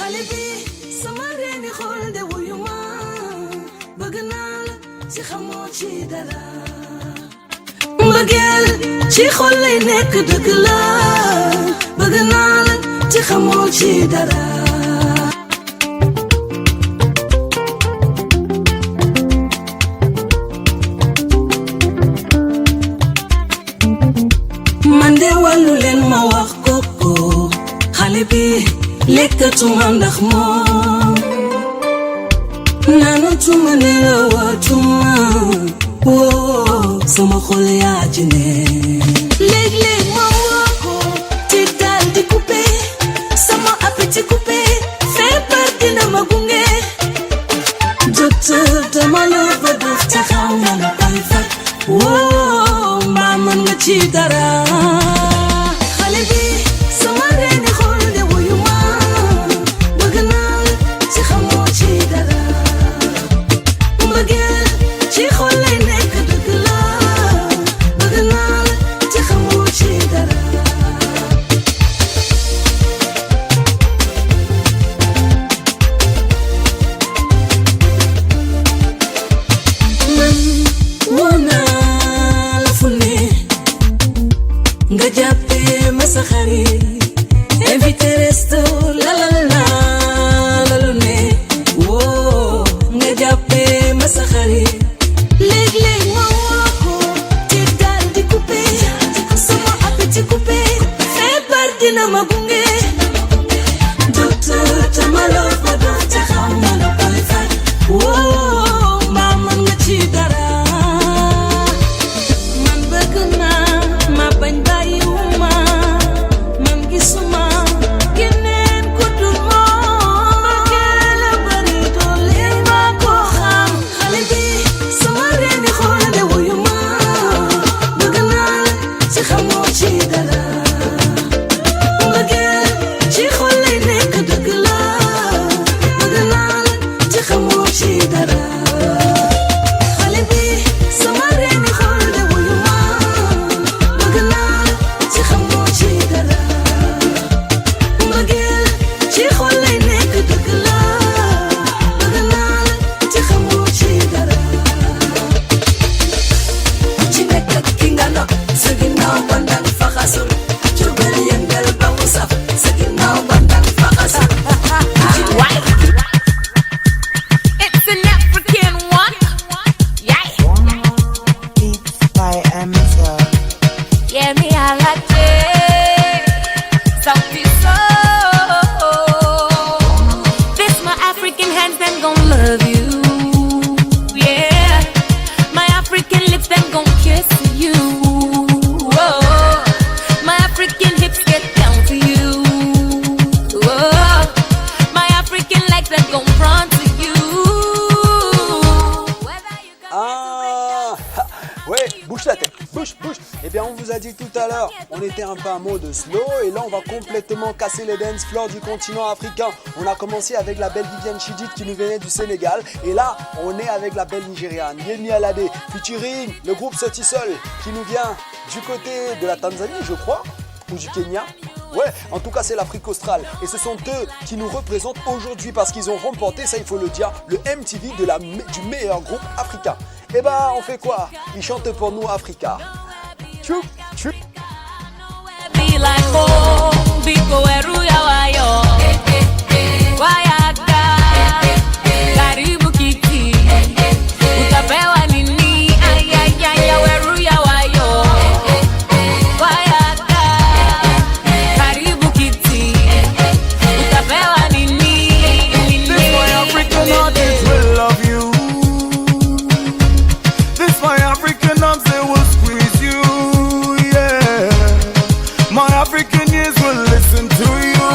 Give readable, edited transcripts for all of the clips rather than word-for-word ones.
xale bi sama reeni xool de wuyu ma bëgg naa la ci xamoo ci dara mbëggeel ci xol lay nekk dëgg la bëgg naa la ci xamoo ci dara man de wàllu leen ma wax koko xale bi lekkatuma ndax moom naanatuma nelawatuma woo sama xol yaa ci ne léeg-léeg ma woo ko ci daal di coupé sama appétit coupé feebar dina ma gunge docteur dama la ba def te xaw ma la koy faj woo mbaa mën nga ci dara xale bi sama reeni xool de wuyu ma bëgg naa la ci xamoo ci dara mbëggeel ci xol lay nekk dëgg la bëgg naa la ci xamoo ci dara man woo naa la fu ne nga jàppee ma sa xarit invité resto la la la la lu ne woo nga jàppee ma sa xarit léeg-léeg ma woo ko ci daal di coupé sama appétit coupé feebar dina ma gunge docteur tamalo fa doon te xaw ma la koy faj woo mbaa mën nga ci dara man bëgg naa ma bañ bàyyiwuma man gisuma keneen ku dul moom bëggee la bari doole ma ko xam xale bi sama reeni xool de wuyu ma bëgg naa la ci xamoo ci dara mbëggeel ci xol lay nekk dëgg la bëgg naa la ci xamoo ci dara xale bi sama reeni xool de wuyu ma bëgg naa la ci xamoo ci dara mbëggeel ci xol lay nekk dëgg la bëgg naa la ci xamoo ci dara ci nekk ak ki nga nopp sa ginnaaw bandang faxasul jógal yëngal ba mu saf sa ginnaaw bandang faxasul It's an African one. Yeah. Beats by Amazon. Yeah, me I like it. Something so. This my African hands, them gon' love you. Yeah. My African lips, them gon' kiss you. Whoa. My African hips get down for you. Whoa. My African legs, them gon' run to you. Whether you got Ah, ouais, bouge la tête, bouge. Eh bien, on vous a dit tout à l'heure, on était un peu en mode slow et là, on va complètement casser les dance floors du continent africain. On a commencé avec la belle Viviane Chidid qui nous venait du Sénégal et là, on est avec la belle Nigériane Yemi Alade featuring le groupe Sotisol qui nous vient du côté de la Tanzanie, je crois, ou du Kenya. Ouais, en tout cas, c'est l'Afrique australe et ce sont eux qui nous représentent aujourd'hui parce qu'ils ont remporté, ça il faut le dire, le MTV du meilleur groupe africain. Et bah, on fait quoi? Ils chantent pour nous Africa. Tchou, tchou. be like home, biko eru ya wayo. Wayaka, karibu kiti. Utapewa nini? Ayayaya, weru ya wayo. Wayaka, karibu kiti. Utapewa nini? This my African artists will love you. This my African arms, they will squeeze you. Yeah. My African ears will listen to you.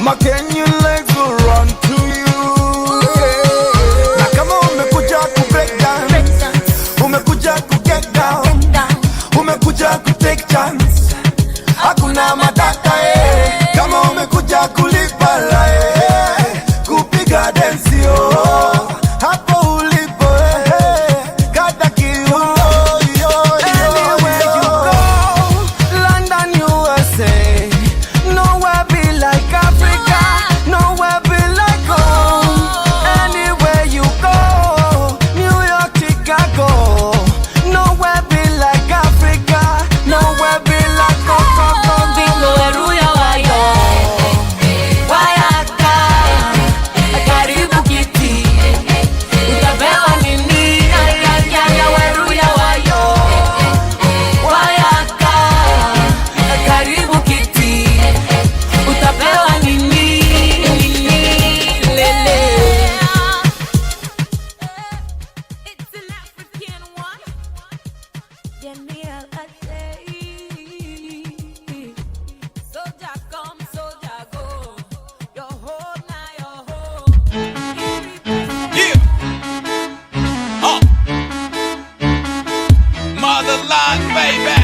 My Kenyan legs will run to you. Yeah. Na kama umekuja ku break dance, umekuja ku get down, umekuja ku take chance, hakuna matata eh. Kama umekuja kulipa la kupiga dance yo, hapo ulipo Soldier come, soldier go. Your home now, your home. Yeah. Motherland, baby.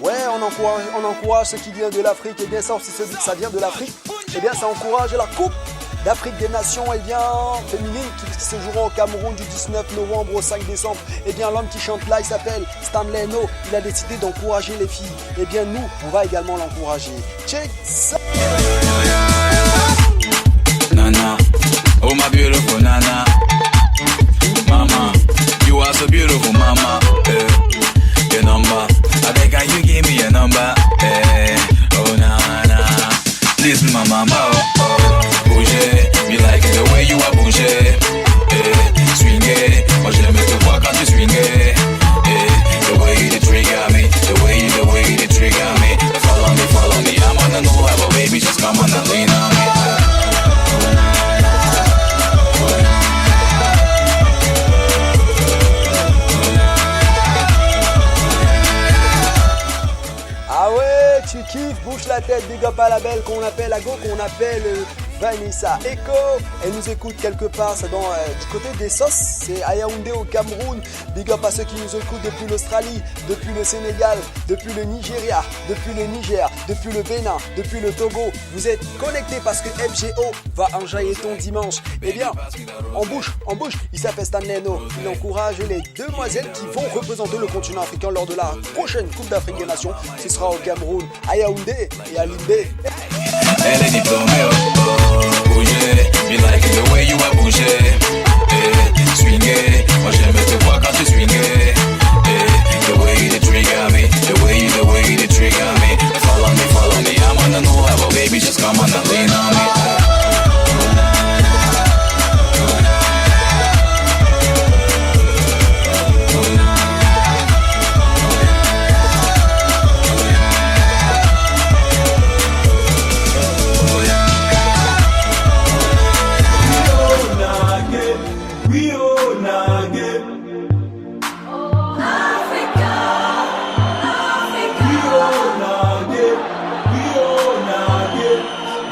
Ouais, on encourage ce qui vient de l'Afrique. Et bien ça, si ça vient de l'Afrique, et bien ça encourage la Coupe d'Afrique des Nations, et bien féminine, qui se jouera au Cameroun du 19 novembre au 5 décembre. Et bien l'homme qui chante là, il s'appelle Stanley No. Il a décidé d'encourager les filles. Et bien nous, on va également l'encourager. Check ça. Nana, oh my beautiful Nana, Mama, you are so beautiful, Mama. Your number, I think you give me a number. Oh Nana, listen, my mama, bouger, me like it the way you are bouger. Swinguer, moi j'aime te voir quand tu swinguer. The way you trigger me, the way you trigger me. Follow me, I'm on the know how, but baby just come on and lean on me. Ah ouais, tu kiffes, bouge la tête, big up à la belle qu'on appelle Ago, qu'on appelle Vanessa Echo. Elle nous écoute quelque part, c'est du côté des sauces, c'est à Yaoundé au Cameroun. Big up à ceux qui nous écoutent depuis l'Australie, depuis le Sénégal, depuis le Nigeria, depuis le Niger, depuis le Bénin, depuis le Togo. Vous êtes connectés parce que FGO va enjailler ton dimanche. Eh bien, en bouche, il s'appelle Stanley No. Il encourage les demoiselles qui vont représenter le continent africain lors de la prochaine Coupe d'Afrique des Nations. Ce sera au Cameroun, à Yaoundé et à Limbé. Elle est diplômée, bouger, me like it the way you are bouger. Swinguer, moi j'aime te voir quand tu swinguer. The way you trigger me, the way you trigger me. Follow me, I'm on the know how, but baby just come on and lean on me.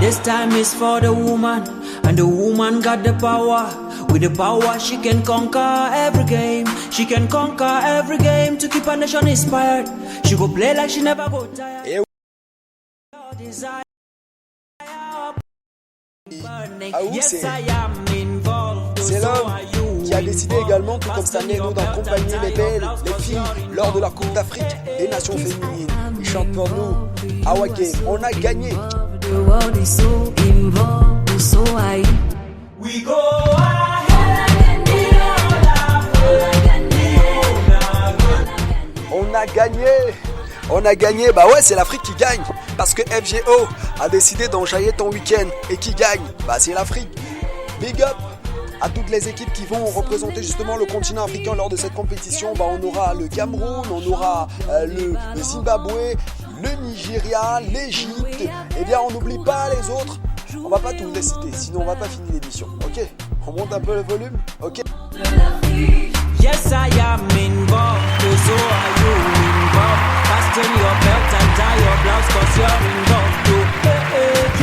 This time is for the woman, and the woman got the power. With the power, she can conquer every game. She can conquer every game to keep her nation inspired. She go play like she never go tired. Yes, I am involved. C'est l'homme qui a décidé également, tout comme Stanley No, d'accompagner les filles lors de la Coupe d'Afrique des Nations féminines. Il chante pour nous. Our game, on a gagné. The world is so involved, so I. We go On a gagné. On a gagné. Bah ouais, c'est l'Afrique qui gagne. Parce que FGO a décidé d'enjailler ton week-end. Et qui gagne? Bah c'est l'Afrique. Big up à toutes les équipes qui vont représenter justement le continent africain lors de cette compétition. Bah on aura le Cameroun, on aura le Zimbabwe, le Nigeria, l'Égypte. Eh bien on n'oublie pas les autres. On va pas tous les citer, sinon on va pas finir l'émission. Ok, on monte un peu le volume. Ok. Yes, I am involved. So are you involved? Fasten your belt and tie your blouse, cause you're involved too.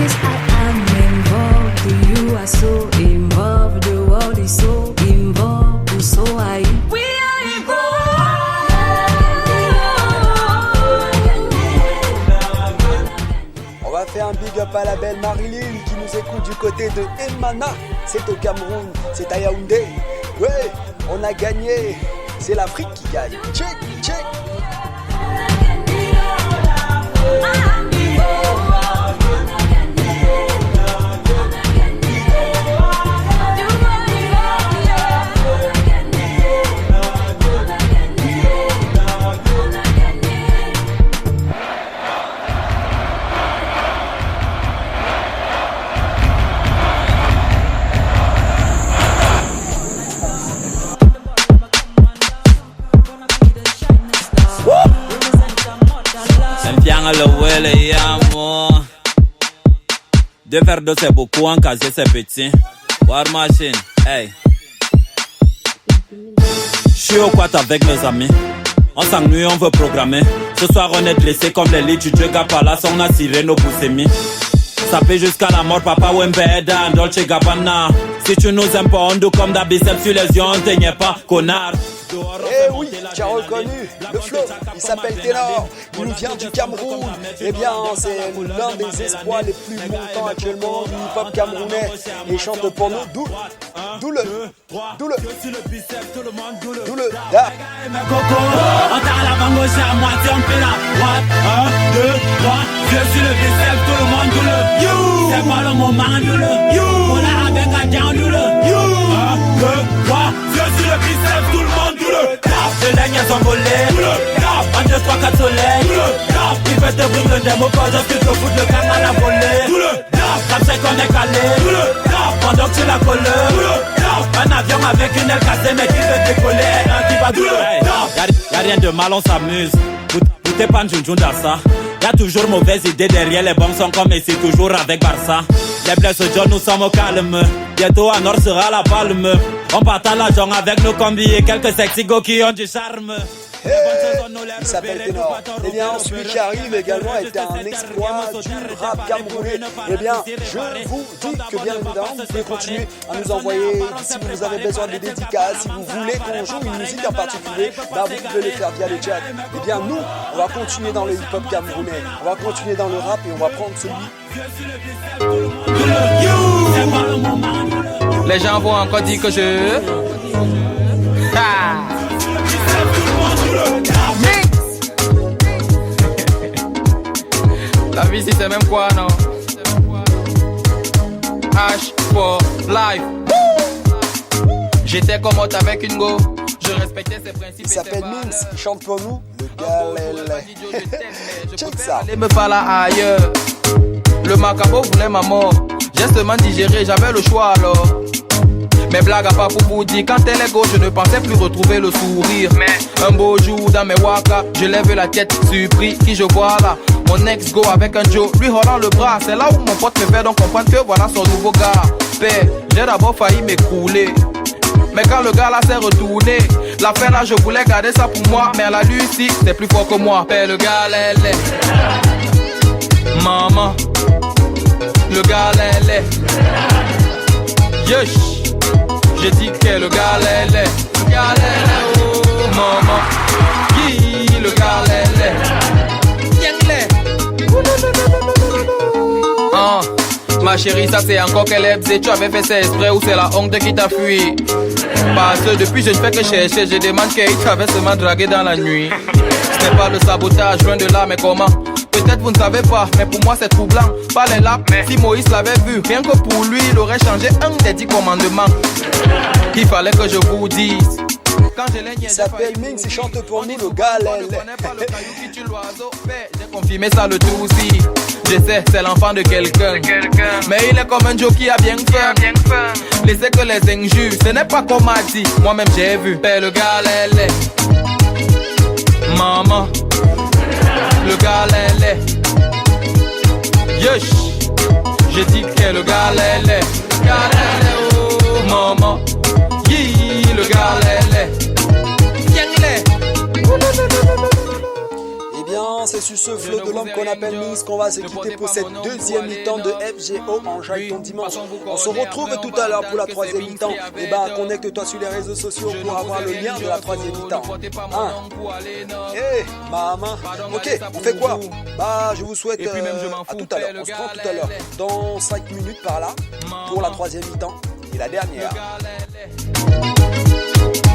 Yes, I am involved. You are so involved. The world is so involved. So I. We are involved. On va faire un big up à la belle Marilyn qui nous écoute du côté de Emana. C'est au Cameroun, c'est à Yaoundé. Ouais, on a gagné. C'est l'Afrique qui gagne. Check, check. Le wele yamo. Deux verres d'eau c'est beaucoup, un casier c'est petit. War machine, hey. Je suis au quad avec mes amis. On s'ennuie, on veut programmer. Ce soir on est dressé comme les lits du Dieu Gapalas. On a tiré nos poussemis. Ça paie jusqu'à la mort, papa Wembeda, Dolce Gabbana. Si tu nous aimes pas, on doit comme d'habitude sur les yeux, on t'aignait pas, connard. Eh oui, tu as reconnu le flow, il s'appelle Ténor, il nous vient du Cameroun. Eh bien, c'est l'un des espoirs les plus montants actuellement du hip-hop camerounais. Il chante pour nous, d'où le da. On t'a la bango, c'est à moitié, on fait la droite. 1, 2, 3, vieux sur le bicep, tout le monde doule le you. C'est pas le moment, doule le you. On a avec un down, doule le you. 1, 2, 3, vieux sur le bicep, tout le monde doule le cap. Les lignes sont volées, doule le cap. 1, 2, 3, 4 soleils, doule le cap. Il fait te brûler le démo, pas juste que te foutre le camp à la volée. Doule le cap, comme c'est qu'on est calé, doule le cap. Pendant que tu la colles, doule le cap. Un avion avec une aile cassée, mais qui veut décoller, un qui va doule le cap. Y'a rien de mal, on s'amuse. Vous t'es pas Junjun d'Assa. Y'a toujours mauvaise idée derrière les bombes sont comme ici, toujours avec Barça. Les blesses au John, nous sommes au calme. Bientôt à Nord sera la palme. On partage l'argent avec nos combis et quelques sexy go qui ont du charme. Hey, il s'appelle Ténor. Eh bien, celui qui arrive également est un exploit du rap camerounais. Eh bien, je vous dis que bien évidemment, vous pouvez continuer à nous envoyer si vous avez besoin de dédicaces, si vous voulez qu'on joue une musique en particulier, bah vous pouvez le faire via le chat. Eh bien, nous, on va continuer dans le hip-hop camerounais. On va continuer dans le rap et on va prendre celui. Les gens vont encore dire que je... La vie si c'est même quoi non? H for life. J'étais commode avec une go. Je respectais ses principes. Il s'appelle Minx, il chante pour nous. Le gars, check ça. Allez me parler ailleurs. Le macabre voulait ma mort. J'ai seulement digéré, j'avais le choix alors. Mes blagues à pas pour dire. Quand elle est gauche, je ne pensais plus retrouver le sourire. Mais un beau jour dans mes waka, je lève la tête surpris. Qui je vois là? Mon ex go avec un Joe, lui rollant le bras. C'est là où mon pote me fait donc comprendre que voilà son nouveau gars. Père, j'ai d'abord failli m'écrouler. Mais quand le gars là s'est retourné, la fin là je voulais garder ça pour moi. Mais la lui ici, c'est plus fort que moi. Père, le gars l'est. Maman, le gars l'est. Yesh. J'ai dit que le gars l'est, le gars l'est, oh maman, qui le gars l'est, ma chérie ça c'est encore qu'elle est bzée, tu avais fait ça exprès ou c'est la honte qui t'a fui. Parce que depuis je ne fais que chercher, je demande qu'il t'avait seulement dragué dans la nuit. Ce n'est pas le sabotage, loin de là, mais comment? Peut-être vous ne savez pas, mais pour moi c'est troublant. Pas les là, si Moïse l'avait vu, rien que pour lui, il aurait changé un des 10 commandements. Il fallait que je vous dise. Il s'appelle Minx, il chante pour nous, le gars J'ai confirmé ça le tout aussi. Je sais, c'est l'enfant de quelqu'un. Mais il est comme un jockey à bien faim. Laissez que les injures, ce n'est pas comme a dit. Moi-même j'ai vu, père le gars l'est. Maman, le gars l'est. Yesh, j'ai dit que le gars l'est. Le gars l'est, oh maman. Yi, le gars l'est. Eh bien, c'est sur ce flow de l'homme qu'on appelle Minx qu'on va se quitter pour cette deuxième mi-temps de FGO Enjoy ton dimanche. On se retrouve tout à l'heure pour la troisième mi-temps. Et bah, connecte-toi sur les réseaux sociaux pour avoir le lien de la troisième mi-temps. Hein? Eh, maman. Ok, on fait quoi? Bah, je vous souhaite à tout à l'heure. On se prend tout à l'heure dans 5 minutes par là pour la troisième mi-temps et la dernière.